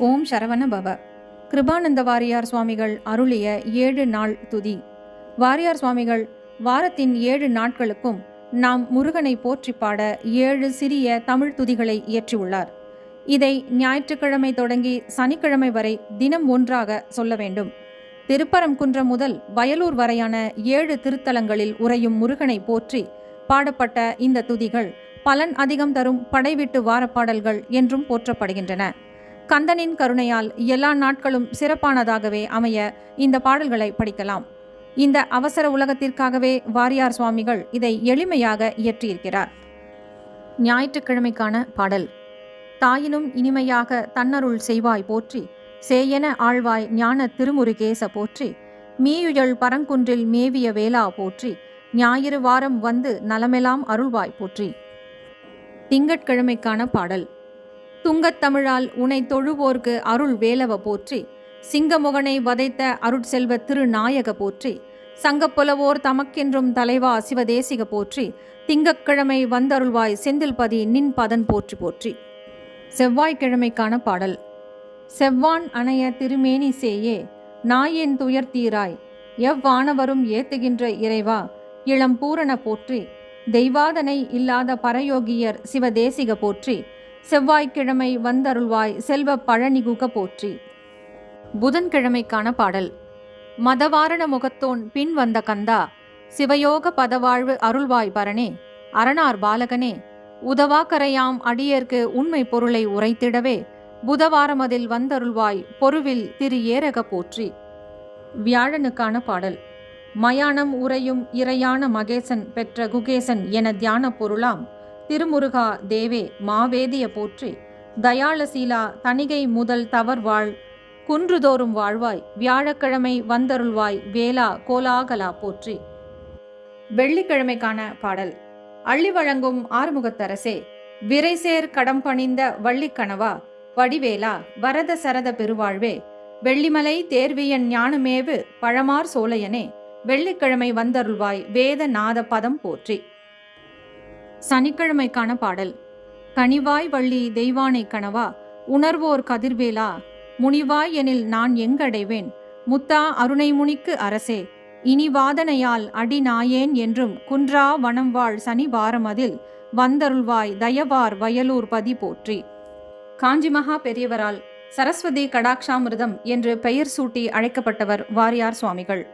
ஓம் சரவண பவ. கிருபானந்த வாரியார் சுவாமிகள் அருளிய 7 நாள் துதி. வாரியார் சுவாமிகள் வாரத்தின் 7 நாட்களுக்கும் நாம் முருகனை போற்றி பாட 7 சிறிய தமிழ் துதிகளை இயற்றியுள்ளார். இதை ஞாயிற்றுக்கிழமை தொடங்கி சனிக்கிழமை வரை தினம் ஒன்றாக சொல்ல வேண்டும். திருப்பரங்குன்றம் முதல் வயலூர் வரையான 7 திருத்தலங்களில் உறையும் முருகனை போற்றி பாடப்பட்ட இந்த துதிகள் பலன் அதிகம் தரும் படைவிட்டு வாரப்பாடல்கள் என்றும் போற்றப்படுகின்றன. கந்தனின் கருணையால் எல்லா நாட்களும் சிறப்பானதாகவே அமைய இந்த பாடல்களை படிக்கலாம். இந்த அவசர உலகத்திற்காகவே வாரியார் சுவாமிகள் இதை எளிமையாக இயற்றியிருக்கிறார். ஞாயிற்றுக்கிழமைக்கான பாடல். தாயினும் இனிமையாக தன்னருள் செய்வாய் போற்றி, சேயன ஆழ்வாய் ஞான திருமுருகேச போற்றி, மீயுயல் பரங்குன்றில் மேவிய வேளா போற்றி, ஞாயிறு வாரம் வந்து நலமெல்லாம் அருள்வாய் போற்றி. திங்கட்கிழமைக்கான பாடல். துங்கத்தமிழால் உனை தொழுவோர்க்கு அருள் வேலவ போற்றி, சிங்கமுகனை வதைத்த அருட்செல்வ திருநாயக போற்றி, சங்கப்புலவோர் தமக்கென்றும் தலைவா சிவதேசிக போற்றி, திங்கட்கிழமை வந்தருள்வாய் செந்தில்பதி நின் பதன் போற்றி போற்றி. செவ்வாய்க்கிழமைக்கான பாடல். செவ்வான் அணைய திருமேனி சேயே, நாயேன் துயர்த்தீராய், எவ்வானவரும் ஏத்துகின்ற இறைவா இளம் பூரண போற்றி, தெய்வாதனை இல்லாத பரயோகியர் சிவதேசிக போற்றி, செவ்வாய்க்கிழமை வந்தருள்வாய் செல்வ பழனிகுக போற்றி. புதன்கிழமைக்கான பாடல். மதவாரண முகத்தோன் பின் வந்த கந்தா, சிவயோக பதவாழ்வு அருள்வாய் பரணே, அரணார் பாலகனே, உதவாக்கரையாம் அடியேற்கு உண்மை பொருளை உரைத்திடவே, புதவாரமதில் வந்தருள்வாய் பொருவில் திரு ஏரக போற்றி. வியாழனுக்கான பாடல். மயானம் உரையும் இறையான மகேசன் பெற்ற குகேசன் என தியான பொருளாம் திருமுருகா தேவே மாவேதிய போற்றி, தயாளசீலா தணிகை முதல் தவர்வாழ் குன்றுதோறும் வாழ்வாய், வியாழக்கிழமை வந்தருள்வாய் வேளா கோலாகலா போற்றி. வெள்ளிக்கிழமைக்கான பாடல். அள்ளி வழங்கும் ஆறுமுகத்தரசே, விரைசேர் கடம் பணிந்த வள்ளிக்கணவா வடிவேலா வரத சரத பெருவாழ்வே, வெள்ளிமலை தேர்வியன் ஞானமேவு பழமார் சோலையனே, வெள்ளிக்கிழமை வந்தருள்வாய் வேத நாத பதம் போற்றி. சனிக்கிழமைக்கான பாடல். கனிவாய் வள்ளி தெய்வானை கணவா உணர்வோர் கதிர்வேலா, முனிவாய் எனில் நான் எங்கடைவேன், முத்தா அருணை முனிக்கு அரசே, இனி வாதனையால் அடி நாயேன் என்றும் குன்றா வனம் வாழ் சனி வாரமதில் வந்தருள்வாய் தயவார் வயலூர் பதி போற்றி. காஞ்சி மகா பெரியவரால் சரஸ்வதி கடாட்சாமிர்தம் என்று பெயர் சூட்டி அழைக்கப்பட்டவர் வாரியார் சுவாமிகள்.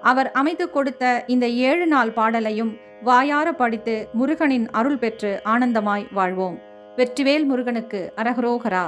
அவர் அமைத்து கொடுத்த இந்த 7 நாள் பாடலையும் வாயார படித்து முருகனின் அருள் பெற்று ஆனந்தமாய் வாழ்வோம். வெற்றிவேல் முருகனுக்கு அரகரோகரா.